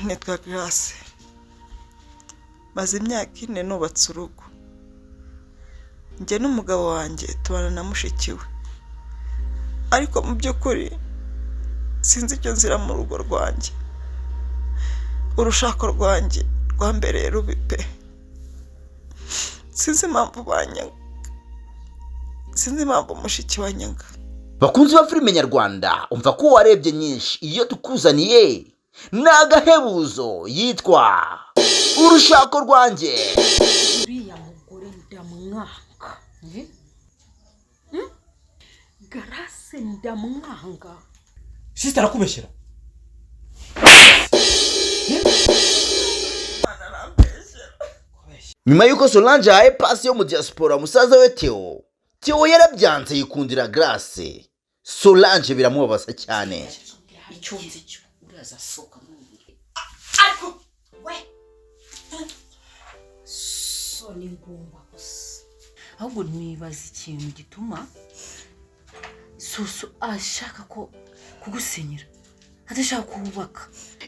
nitwa Grace. Maze imyaka 4 nubatse urugo. Njye n'umugabo wanjye tubana na mushiki we. Ariko mu by'ukuri sinzi icyo nzira mu rugo rwanjye. Urushako rwanjye rwambereye rubi pe. Sinzi impamvu banyanga. Sinzi impamvu mushiki wanyanga. Bakunzi ba filime nyarwanda umva ko warebye nyinshi iyo tukuzaniye nagahebuzo yitwa Urushako rwanjye. Uriya mugore ndamwanga. Grace ndamwanga. Sister arakubeshyera. Nyuma yuko Solange ahaye pasi yo mu diaspora musaza we Theo yarabyanze yikundira Grace. Solange biramubabaza cyane. Icyonzi cyo uraza soka n'undi. Ariko we so ni ngomba gusa. Ahubwo nibaza ikintu gituma Soso ashaka ko kugusenyera. Adashaka kubaka.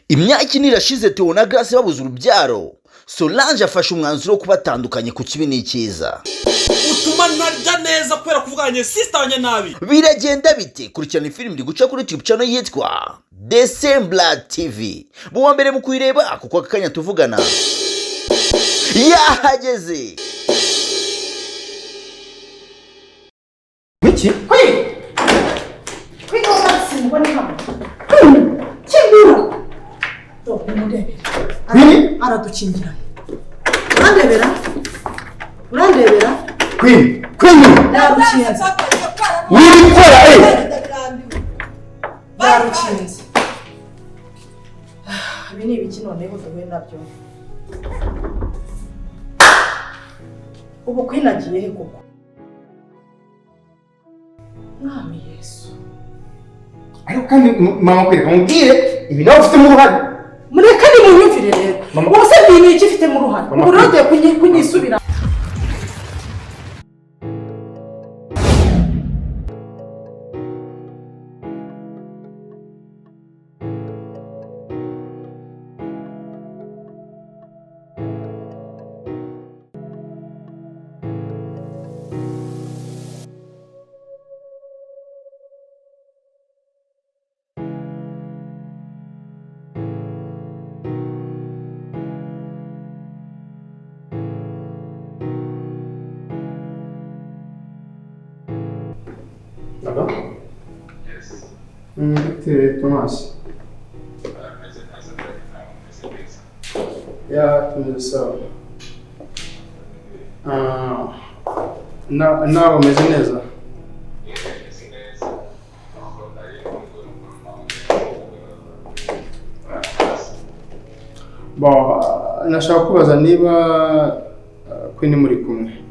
Imyaka ine irashize Theo na Grace babuze urubyaro. Solange afashe umwanzuro wo kubatandukanye ku kibi n'ikiza. Utuma narya neza kwera kuvuganye sister wanye nabi. Biragenda bite? Kurikirana film iri guca kuri YouTube channel yitwa December TV. Buwa mbere mu kuyireba kuko akanya tuvugana yahageze. Wiki? Kwiko basi mbone hano. Kingura. To mundebe. Aradukingira. Urandebera? Queen. Ndarukinze. Wikora Ndarukinze. Ibi ni ibiki noneho duhuye nabyo. Ubu kwinagiye he koko? Mwami Yesu. Ariko kandi mama kwereka mubwire ibi nawe ufite mu ruhare. Mureka ni munyumvire rero. Ubuse ni iki ufite mu ruhare? Urode kunyisubira. Hello? Yes. Dr. Thomas. Yeah, so. Now umeze neza. Nashaka kubaza niba Queen muri kumwe.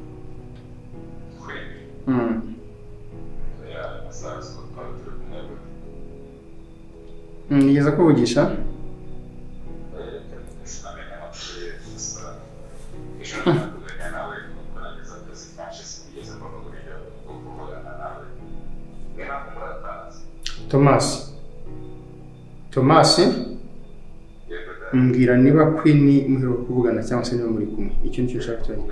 Nigeze kuvugisha? Thomas? Mbwira niba Queen muheruka kuvugana cyangwa se niba muri kumwe. Icyo nicyo nshaka cyane.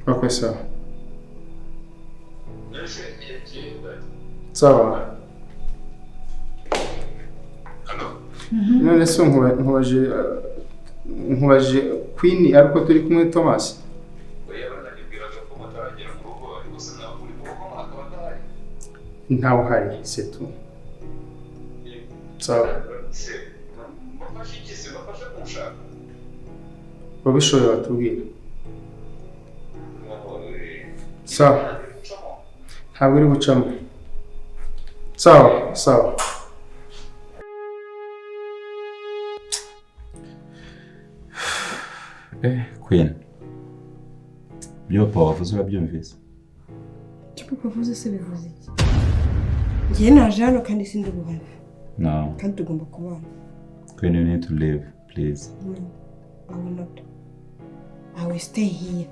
Okay, sawa. Sawa. None se nkubaje Queen ariko turi kumwe Thomas? Ntawe hari c'est tout. Sawa. Babishoboye batubwira. Sawa. Ntabwo uri gucamo. Sawa. Queen. Byo papa wavuze urabyumvise? Icyo papa avuze se bivuze iki? Ngiye naje hano kandi sindi guhana. No. Kandi tugomba kubana. Queen, you need to leave, please. No, I will not. I will stay here.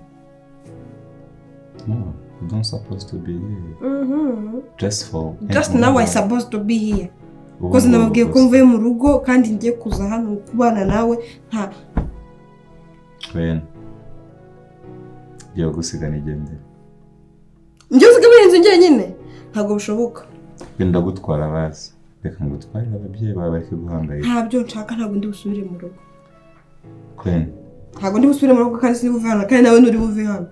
don't supposed to be here. Just now I supposed to be here. Because nababwiye ko mvuye mu rugo kandi ngiye kuza hano kubana nawe nta Queen. Yo gusigana igende. Njye usigaye inzu njyenyine ntabwo bishoboka. Wenda gutwara basi. Reka ngutware ababyeyi bawe bari guhangayika. Ntabyo nshaka ntabwo ndi busubire mu rugo. Queen. Ntabwo ndi busubire mu rugo kandi sindi buve hano kandi nawe nturi buve hano.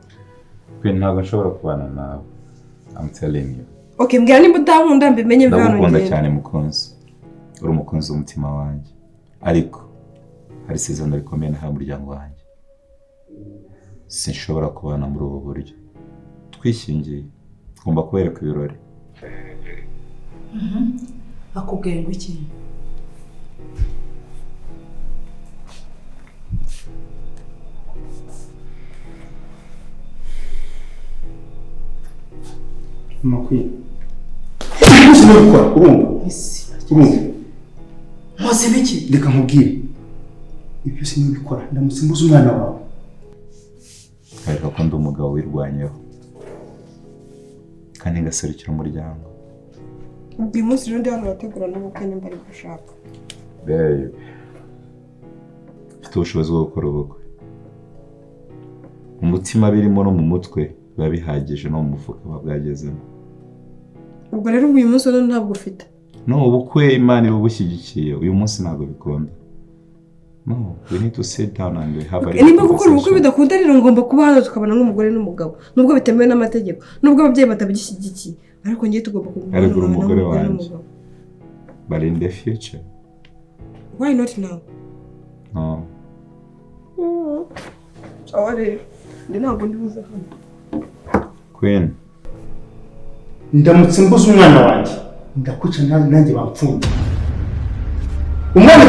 Queen ntabwo nshobora kubana nawe. I'm telling you. Okay, mbwira nimba utankunda mbimenye mve hano. Ndagukunda cyane mukunzi. Uri umukunzi w'umutima wanjye. Ariko hari isezerano rikomeye nahaye umuryango wanjye. Sinshobora kubana muri ubu buryo. Twishingiye. Ngomba kubereka ibirori. Akubwiye ngo iki? Makwiye. Sinabikora urumva. Mose biki? Reka nkubwire. Ibyo sinabikora ndamutse mbuze umwana wawe. Ariko ko ndi umugabo wirwanyeho. Kandi ngaserukira umuryango. Uyu munsi rero ndi hano bategura n'ubukwe nimba ari gushaka. Babe. Mfite ubushobozi bwo gukora ubukwe. Umutima birimo no mu mutwe biba bihagije no mu mufuka bwagezemo. Ubwo rero uyu munsi rero ntabwo ufite. No, ubukwe Imana ibushyigikiye. Uyu munsi ntabwo bikunda. No, we need to sit down and we have a Nimba gukora ubukwe bidakunda rero ngomba kuba hano tukabana nk'umugore n'umugabo. Nubwo bitemewe n'amategeko. Nubwo ababyeyi batabishyigikiye. Ariko ngiye tugomba kuguma. Ariko umugore wanjye. But in the future. Why not now? No. Sorry. Ndi ntabwo ndi buze hano. Queen. Ndamutse mbuze umwana wanjye. Ndakwica nanjye bamfunze. Umwana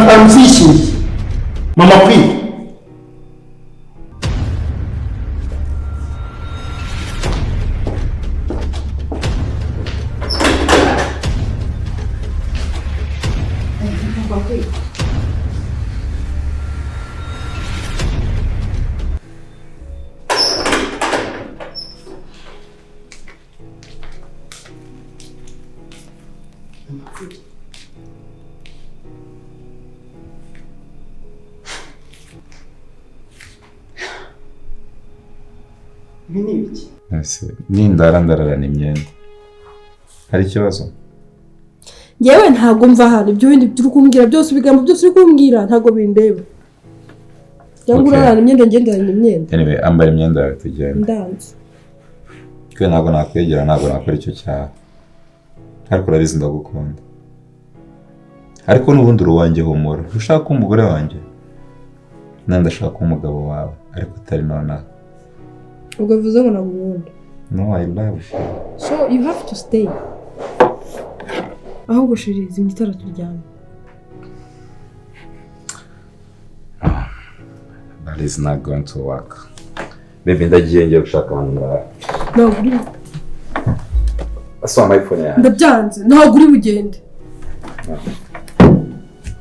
aramushyishingiye. Mama Queen. Minibiki. Ese nindarandarana imyenda. Hari ikibazo? Yewe ntabwo mva hano ibyo bindi byo kumbwira byose ibigambo byose uri kumbwira ntabwo bindeba. Cyangwa urarana imyenda ngenderanye imyenda. Anyway, ambara imyenda yawe tugenda. Ndanze. Kwe ntabwo nakwegera ntabwo nakora icyo cyaha. Ariko urabizi ndagukunda. Ariko n'ubundi uruwanjye humura. Ushaka umugore wanjye? Ndashaka umugabo wawe ariko utari nonaha. Ubwo bivuze ngo nagukunda. No, I love you. So you have to stay. Ahubwo shiri zimwitara turyana. That is not going to work. Baby ndagiye ngiye gushaka abantu ngaha. Ntabwo uri. Asoma iPhone yanjye. Ndabyanze ntabwo uri bugende.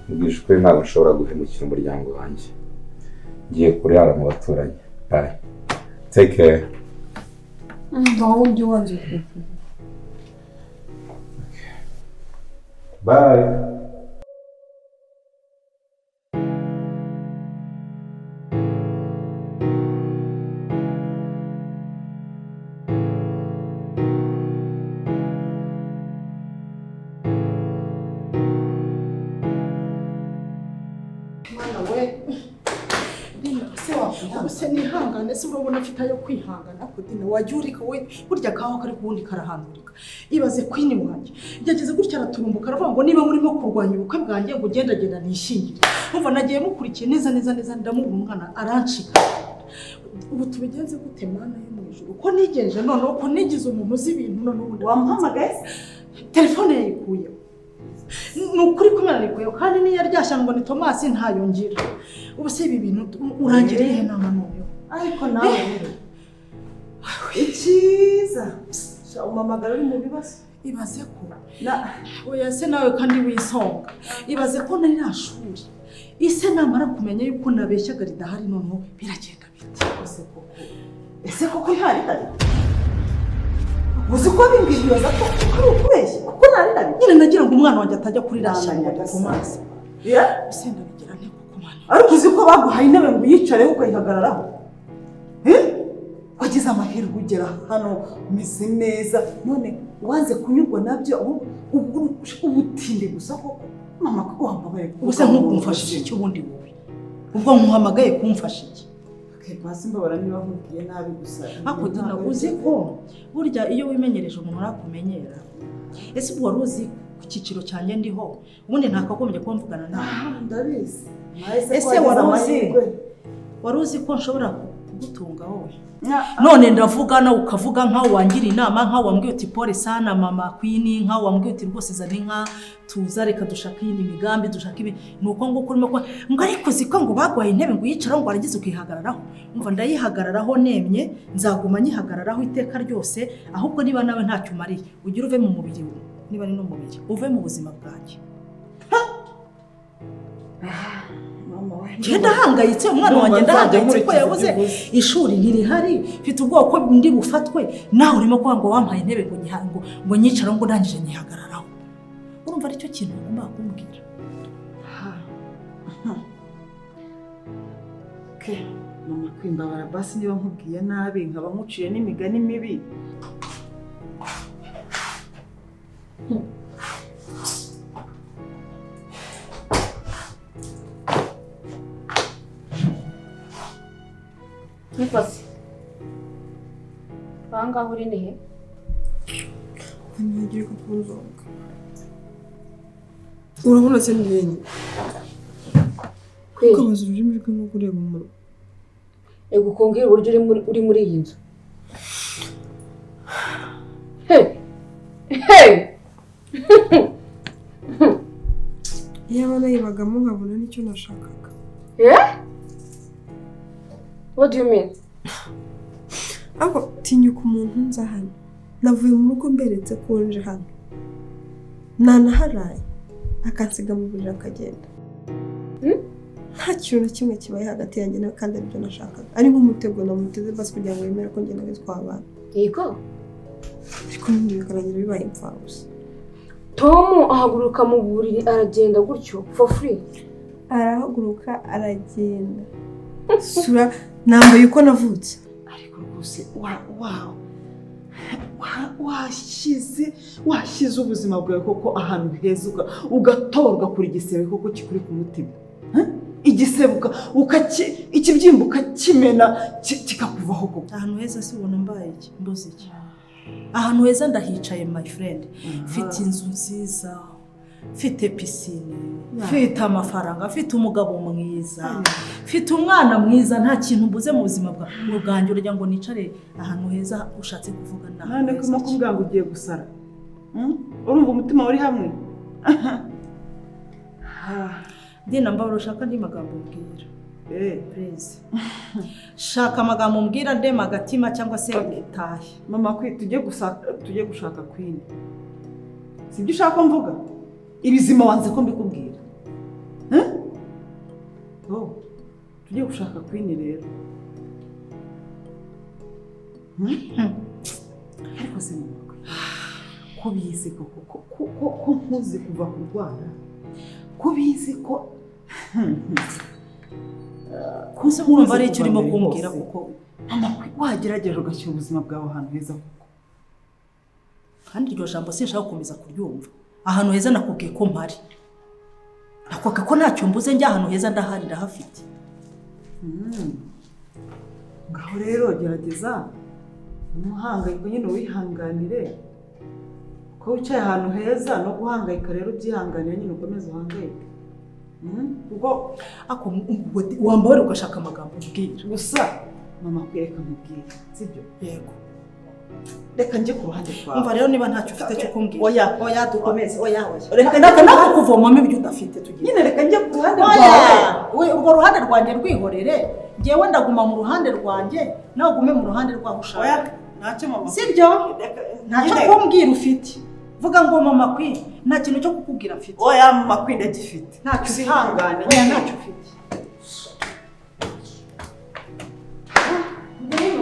Mbwije ko ntabwo nshobora guhemukira umuryango wanjye. Ngiye kurara mu baturanyi. Bye. Take care. Ntaho ndi wanjye. Bye. Se nihangane se urabona afite ayo kwihangana kudina wajya urika we burya kaho kari kubundi karahandurika ibaze kwini wanjye yageze gutya araturumbuka aravuga ngo niba murimo kurwanya ubukwe bwanjye ngo genda nishingire umva nagiye mukurikiye neza ndamubura umwana arancika ubu tubigenze gute mana yo mu ijuru ko nigenje none uko nigize umuntu uzi ibintu none ubu wamuhamagaye telefone yayikuye nukuri kumena nikuye kandi niyo ryashya ngo ni Thomas ntayongira ubu se ibi bintu urangiriye he nama none ariko nawe rero ikiza umamagara uri mu bibazo ibaze ko oya se nawe kandi wisonga ibaze ko nari nashuri ise namara kumenya yuko nabeshyaga ridahari noneho biragenda bite ese koko ntari hari uzi ko bimbwiriza ko ari ukubeshya kuko nari nabi nyine nagira ngo umwana wanjye atajya kuri rashanya ku mazi ese ndabigira nte kuko mwana ariko uzi ko baguhaye intebe ngo uyicare ukayihagararaho wagize amahirwe ugera hano umeze neza none wanze kunyurwa nabyo ubutinde gusa koko mama ko wambaye gusa nkukumfashije icyo ubundi wowe ubwo nkuhamagaye kumfasha iki basi mbabara niba nkubwiye nabi gusa akudina uzi ko burya iyo wimenyereje umuntu arakumenyera ese wari uzi ku cyiciro cyanjye ndiho ubundi ntakagombye kuba mvugana nawe ndabizi ese wari uzi ko nshobora kugutunga wowe none ndavuga nawe ukavuga nkaho wangira inama nkaho wambwiye uti pole sana mama Queen nkaho wambwiye uti rwose zana inka tuza reka dushaka iyindi migambi dushaka ibi nuko ngo kurimo ko ngo ariko ziko ngo bagwaye intebe ngo yicaraho ngo aragize ukihagararaho umva ndayihagararaho nemye nzaguma nyihagararaho iteka ryose ahubwo niba nawe ntacyo umariye ugira uve mu mubiri we niba ari no mubiri uve mu buzima bwanjye Genda hangayitse umwana wanjye ndahangayitse ko yabuze ishuri ntirihari mfite ubwoko ndi bufatwe nawe urimo kuvuga ngo wampaye intebe ngo nyihango ngo nyicara ngo ndangije nyihagararaho urumva ari cyo kintu ugomba kumbwira mama kwimbabara basi niba nkubwiye nabi nkaba nkuciye n'imigani mibi Nipasi. Banga uri nihe? Ngiye kukunzonga. Urabona se ndiyenye. Ko bazuruje muri ko kureba umuntu. Ego kongera uburyo uri muri iyi nzu. Hey. Yaba nayibagamo nkabona nicyo nashakaga. What do you mean? Ako tinyuka umuntu nza hano. Navuye mu rugo mberetse ko nje hano. Nanaharaye akansiga mu burira akagenda. Nta kintu na kimwe kibaye hagati yanjye nawe kandi aribyo nashakaga. Ari nk'umutego namuteze basi kugira ngo yemere ko njye nawe twabana. Yego. Ariko nindi bikarangira bibaye impfabusa. Tom ahaguruka mu buriri aragenda gutyo for free. Arahaguruka aragenda. Sura nambaye uko navutse. Ariko rwose washize ubuzima bwawe koko ahantu heza ugatorwa kuri igisebe koko kikuri ku mutima. Igisebe ikibyimba ukakimena kikakuvaho koko. Ahantu heza si ubona mbaye iki mbuze iki. Ahantu heza ndahicaye my friend. Mfite inzu nziza. Mfite pisine, mfite amafaranga, mfite umugabo mwiza, mfite umwana mwiza, nta kintu mbuze mu buzima bwanjye urya ngo nicare ahantu heza ushatse kuvuga nawe. None ko makubwira ngo ugiye gusara. Urumva umutima uri hamwe? Ndina mbabaro shaka ndi magambo mbwira. Please. Shaka amagambo mbwira ndema agatima cyangwa se utahe. Mama tujye gushaka Queen. Sibyo ushaka mvuga? Ibizima wanze ko mbikubwira. Tujye gushaka Queen rero. Ariko se ko bizi ko nkuzi kuva kurwara. Ko bizi ko kusa urumva ari icyo urimo kumbwira kuko wagerageje ugashyira ubuzima bwawe ahantu heza kuko. Kandi iryo jambo sinshaka gukomeza kuryumva. Ahantu heza nakubwiye ko mpari. Nakubwiye ko ntacyo mbuze njya ahantu heza ndahari ndahafite. Ngaho rero gerageza umuhangayiko nyine wihanganire. Ko wicaye ahantu heza no guhangayika rero ubyihanganire nyine ukomeze uhangayike. Ubwo wambara ugashaka amagambo ubwira. Gusa mama kwereka mubwira. Sibyo? Yego. Reka njye ku ruhande rwawe. Umva rero niba ntacyo ufite cyo kumbwira. Oya dukomeze. Oya. Reka nako kuvomamo ibyo udafite tugiye. Nyine reka njye ku ruhande rwawe. Urwo ruhande rwanjye rwihorere. Ngewe ndaguma mu ruhande rwanjye nawe ugume mu ruhande rwawe ushaka. Oya ntacyo mama. Sibyo? Ntacyo kumbwira ufite. Vuga ngo mama Queen nta kintu cyo kukubwira mfite. Oya mama Queen ndagifite. Ntacyo zihangane. Oya ntacyo ufite.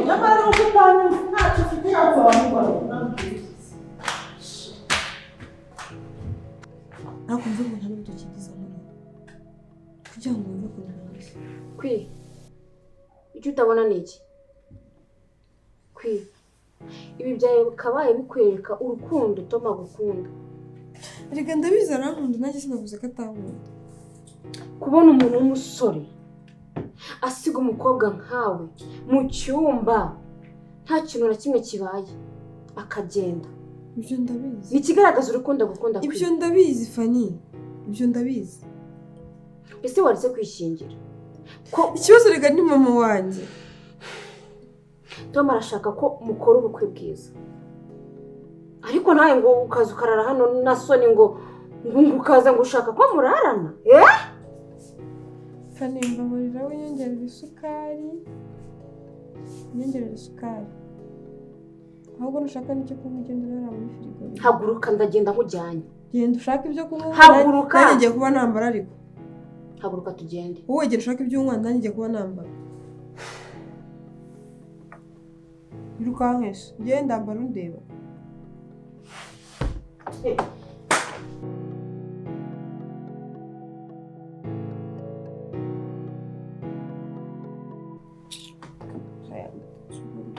Nyamara uko utanyumva ntacyo ufite yapfa wamubara. ariko mvuga ngo nta n'uburyo kigize amahoro kugira ngo wumve ko ntazi. Kwi, icyo utabona ni iki? Kwi, ibi byawe bikabaye bikwereka urukundo Tom agukunda. Reka ndabizi arankunda, nanjye sinavuze ko atankunda. Kubona umuntu w'umusore asiga umukobwa nkawe mu cyumba nta kintu na kimwe kibaye akagenda, Ibyo ndabizi. ni ikigaragaza urukundo agukunda. Ibyo ndabizi Fanny, ibyo ndabizi. Ese waretse kwishingira ko Ikibazo rega ni mama wanjye. Tom arashaka ko mukora ubukwe bwiza, ariko nawe ngo ukaza ukarara hano na soni ngo ukaza ngo ushaka ko murarana. Fanny mbabarira wiyongerera isukari. Nyongerera isukari. Ahubwo nushaka n'icyo kunywa ugenda urara muri firigo. Haguruka ndagenda nkujyanye. Genda ushaka ibyo kunywa. Haguruka. Nanjye ngiye kuba nambara ariko. Haguruka tugende. Wowe genda ushaka ibyo unywa nanjye ngiye kuba nambara. Irukankesha. Genda ndambara undeba.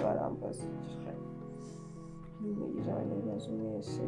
Barambaza. Nimugira abanyabibazo mwese.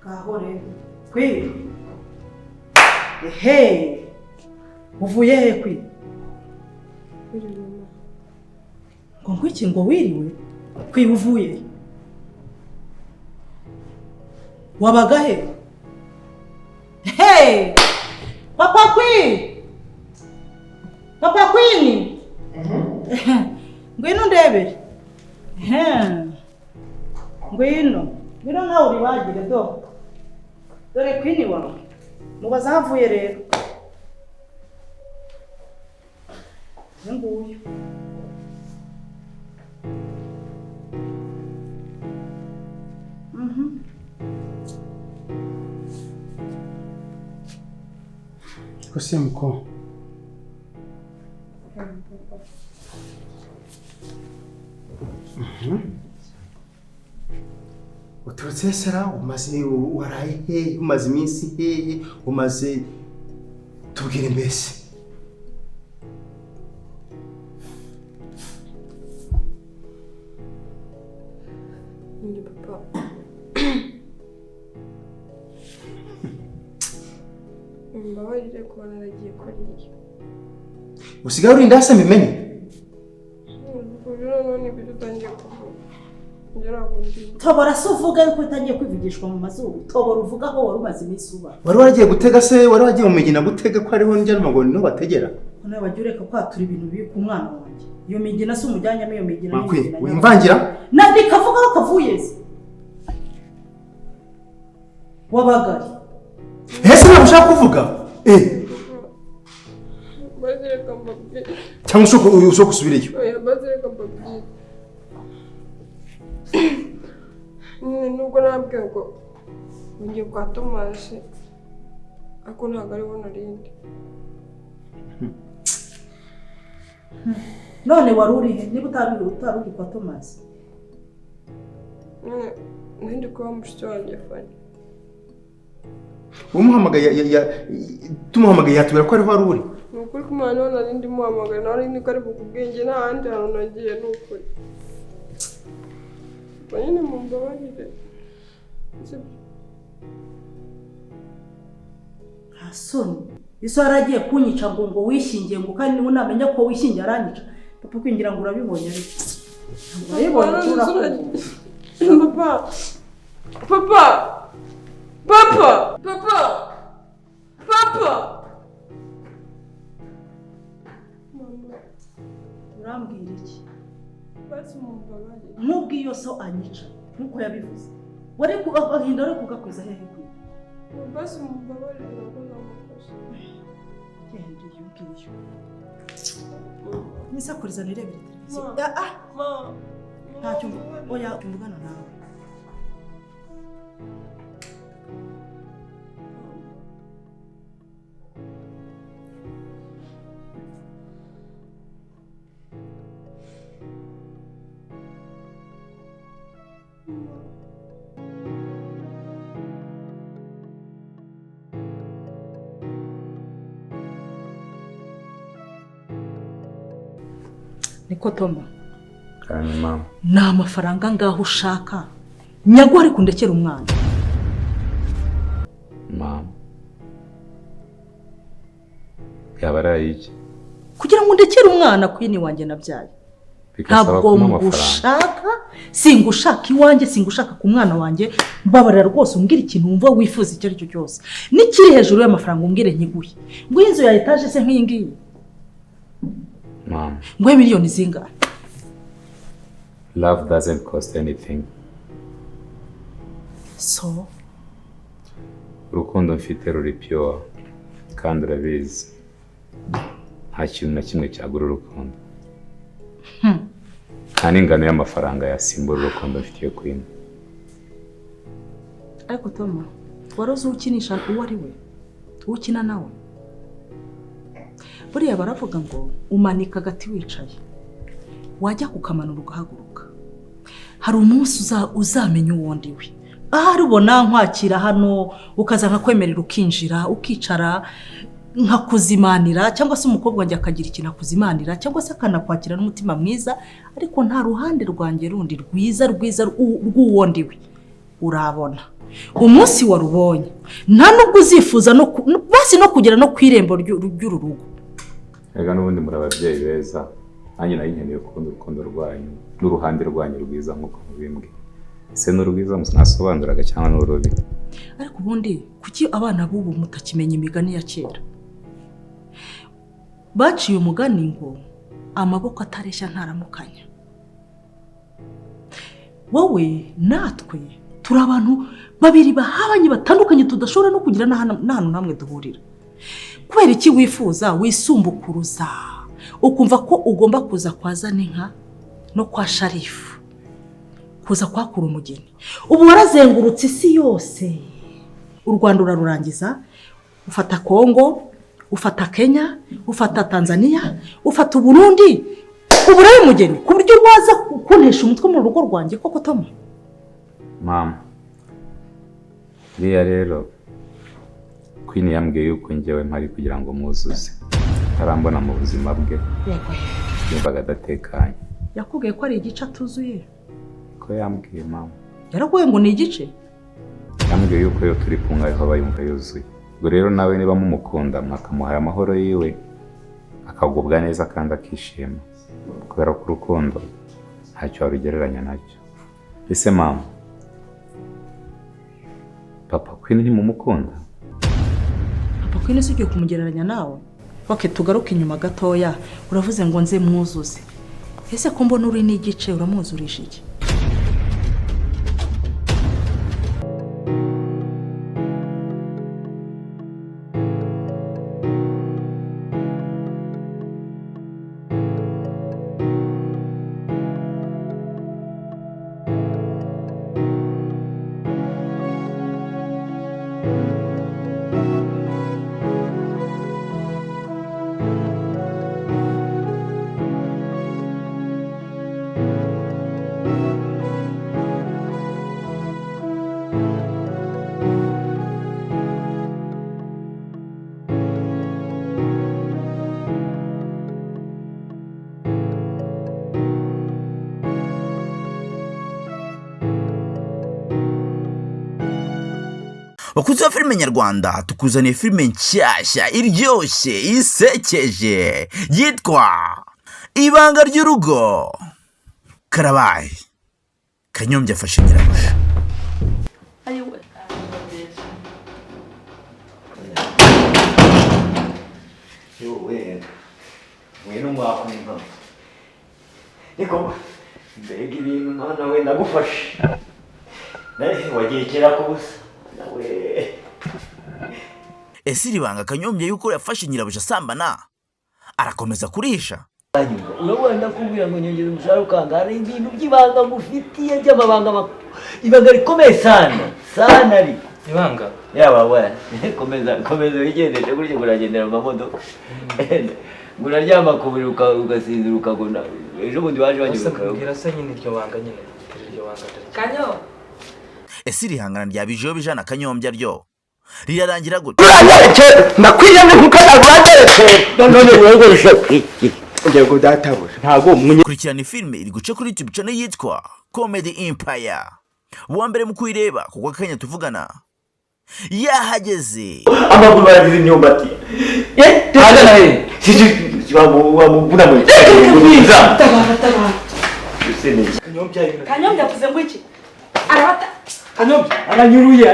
Kahore. Kwi. Ehe. Uvuye he kwi? Ngo ngwiki ngo wiriwe? Kwi uvuye? Wabaga he? Hey! Papa Kwi! Papa Kwini! Ngwino ndebere. Ngwino. Ngwino nawe uribagire do. Dore Kwini wawe. Mubaza havuye rero. Nguyu. Kose muko. Uturutse sera umaze waraye he umaze iminsi hehe umaze tubwire mbese. Ndi papa. Mbabarire kuba naragiye kuriya. Usigaye uri ndasa mbimenye. None ibyo utangiye kuvuga. Ngera ngo ndi. Tobora se uvuga yuko utangiye kwivugishwa mu mazuru. Tobora uvuga aho wari umaze iminsi uba. Wari waragiye gutega se wari wagiye mu migina gutega ko ariho njya ngo niho bategera. Nawe wajya ureka kwatura ibintu bibi ku mwana wanjye. Iyo migina se umujyanyamo iyo migina. Makwe wimvangira? Ndikavuga ko kavuye se. Wabagari. Ese ntabwo ushaka kuvuga? Bazireka mbabwire. Cyangwa ushaka gusubireyo? Oya bazireka mbabwire. Nubwo nabwiye ngo ngiye kwa Tomasi ariko ntabwo ariho narindi. None wari uri he? Niba utari kwa Tomasi. Ndi kuba mushiki wanjye Fanny. Umuhamagaye tumuhamagaye yatubera ko ariho ari uri. ukuri kumana none nari ndimo hamagara nawe ni kari bukubwenge nta handi hantu nagiye n'ukuri nyine mumbabarire nta soni iso yaragiye kunyica ngo wishingiye ngo kandi niba unamenya ko wishingiye aranyica papa kwingira ngo urabibonye ariko papa urambwira iki basi mumbabarire nk'ubwiyo so anyica nkuko yabivuze wari kugahinda wari kugakwiza hehe kwiye basi mumbabarire ntabwo namufashe genda iyo ngiyo nisakuriza nirebere televiziyo ntacyo oya mvugana nawe niko Toma kandi mama ni amafaranga ngaho ushaka nyaguha ariko ndekera umwana mama yaba ari iki kugira ngo ndekere umwana kwini wanjye nabyaye ntabwo ngushaka singushaka iwanjye singushaka ku mwana wanjye mbabarira rwose umbwire ikintu wumva wifuza icyo ari cyo cyose n'ikiri hejuru y'amafaranga umbwire nkiguhe ngo inzu ya etaje se nk'iyi ngiyi mama nguhe miliyoni zingahe love doesn't cost anything so urukundo mfite ruri pure kandi urabizi nta kintu na kimwe cyagura urukundo nta n'ingano y'amafaranga yasimbura urukundo mfitiye Queen. ariko Toma waroze ukinisha uwo ari we ukina nawe buriya baravuga ngo umanika agati wicaye wajya kukamanura ugahaguruka hari umunsi uzamenya uwo ndiwe ahari ubona nkwakira hano ukaza nkakwemerera ukinjira ukicara nkakuzimanira cyangwa se umukobwa wanjye akagira ikintu akuzimanira cyangwa se akanakwakira n'umutima mwiza ariko nta ruhande rwanjye rundi rwiza rw'uwo ndiwe urabona umunsi warubonye nta nubwo uzifuza basi no kugera no ku irembo ry'uru rugo. Ega n'ubundi muri ababyeyi beza nanjye nari nkeneye urukundo rwanyu n'uruhande rwanyu rwiza nk'uko mubimbwiye ese n'urwiza nasobanuraga cyangwa n'urubi ariko ubundi kuki abana b'ubu mutakimenya imigani ya kera baciye umugani ngo amaboko atareshya ntaramukanya wowe natwe turi abantu babiri bahabanye batandukanye tudashobora no kugira n'ahantu namwe duhurira kubera iki wifuza wisumbukuruza ukumva ko ugomba kuza kwazana inka no kwa Sharifu kuza kwakura umugeni ubu warazengurutse isi yose u Rwanda urarurangiza ufata Kongo ufata Kenya ufata Tanzania ufata Burundi uburaye umugeni ku buryo rwaza kuntesha umutwe mu rugo rwanjye koko Toma mama rero Queen yambwiye yuko njyewe mpari kugira ngo muzuze arambona mu buzima bwe yumvaga adatekanye yakubwiye ko ari igice atuzuye ko yambwiye mama yaragoye ngo ni igice yambwiye yuko yo turi kumwe ariho bayumva yuzuye ubwo rero nawe niba mumukunda mwakamuhaye amahoro yiwe akagubwa neza kandi akishima kubera ko urukundo ntacyo warugereranya nacyo ese mama papa Queen ntimumukunda papa Queen si ugiye kumugereranya nawe tugaruke inyuma gatoya uravuze ngo nze mwuzuze ese ko mbona uri n'igice uramwuzurisha iki bakunzi ba filime nyarwanda tukuzaniye filime nshyashya iryoshye isekeje yitwa ibanga ry'urugo. Karabaye Kanyombya afashe nyirabuja. Yowe wena mwakumva niko mbega ibintu mwana we ndagufashe wagiye kera kubusa nawe. Ese iri banga Kanyombya yuko yafashe nyirabuja asambana arakomeza kurisha? urabona ndakubwira ngo nyongera umushahara ukanga hari ibintu by'ibanga ngufitiye by'amabanga ibanga rikomeye sana ari ibanga yaba we komeza wigendeshe gutyo uragendera mu mamodoka ngo uraryama ku buriri ugasinzira ukagona ejo bundi waje kubwira se nyine iryo banga nyine iryo banga Kanyo ese iri hangana rya Bijeho bijana Kanyombya ryo rirarangira gute? ndakwiyamye kuko nagwanderetse none wegoresha kwiki ndego databura ntago kurikirana filime iri guca kuri YouTube channel yitwa Comedy Empire. Uwa mbere mu kuyireba kuko akanya tuvugana yahageze. amaguru baragize imyumbati hagana he wamubuna mu kubiza Kanyombya avuze ngo iki arabata aranyuruye